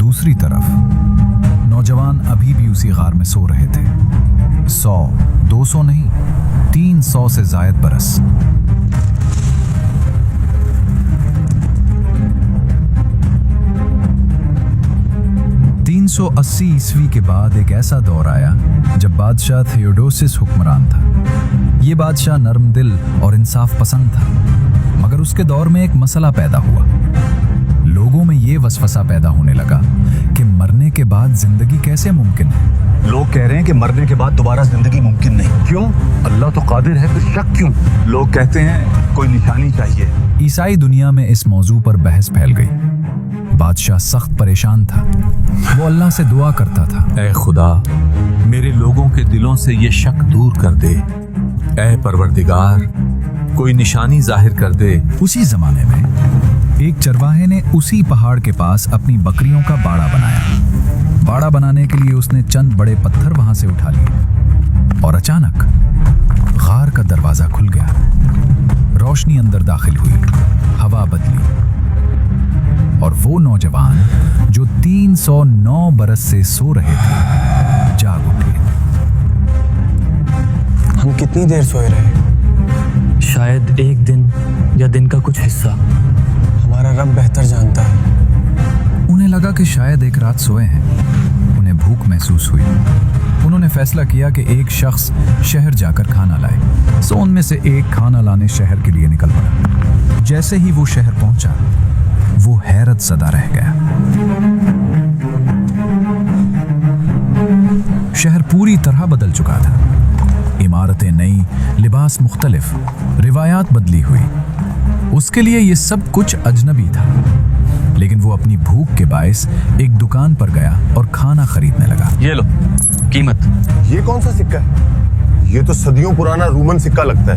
دوسری طرف نوجوان ابھی بھی اسی غار میں سو رہے تھے. 100 200 نہیں 300 سے زائد برس. ء کے بعد ایک ایسا دور آیا جب بادشاہ تھیوڈوسس حکمران تھا. یہ بادشاہ نرم دل اور انصاف پسند تھا، مگر اس کے دور میں ایک مسئلہ پیدا ہوا. لوگوں میں یہ وسوسہ پیدا ہونے لگا کہ مرنے کے بعد زندگی کیسے ممکن ہے. لوگ کہہ رہے ہیں کہ مرنے کے بعد دوبارہ زندگی ممکن نہیں. کیوں؟ اللہ تو قادر ہے، پھر شک کیوں؟ لوگ کہتے ہیں کوئی نشانی چاہیے. عیسائی دنیا میں اس موضوع پر بحث پھیل گئی. بادشاہ سخت پریشان تھا. وہ اللہ سے دعا کرتا تھا، اے خدا، میرے لوگوں کے دلوں سے یہ شک دور کر دے. اے پروردگار، کوئی نشانی ظاہر کر دے. اسی زمانے میں ایک چرواہے نے اسی پہاڑ کے پاس اپنی بکریوں کا باڑا بنایا. باڑا بنانے کے لیے اس نے چند بڑے پتھر وہاں سے اٹھا لیے اور اچانک غار کا دروازہ کھل گیا. روشنی اندر داخل ہوئی، ہوا بدلی اور وہ نوجوان جو 309 برس سے سو رہے تھے جاگ اٹھے. ہم کتنی دیر سوئے رہے؟ شاید ایک دن یا دن کا کچھ حصہ. ہمارا رب بہتر جانتا ہے. انہیں لگا کہ شاید ایک رات سوئے ہیں. انہیں بھوک محسوس ہوئی. انہوں نے فیصلہ کیا کہ ایک شخص شہر جا کر کھانا لائے. سو ان میں سے ایک کھانا لانے شہر کے لیے نکل پڑا. جیسے ہی وہ شہر پہنچا وہ حیرت زدہ رہ گیا. شہر پوری طرح بدل چکا تھا. عمارتیں نئی، لباس مختلف، روایات بدلی ہوئی. اس کے لیے یہ سب کچھ اجنبی تھا، لیکن وہ اپنی بھوک کے باعث ایک دکان پر گیا اور کھانا خریدنے لگا. یہ لو قیمت. یہ کون سا سکہ ہے؟ یہ تو صدیوں پرانا رومن سکہ لگتا ہے.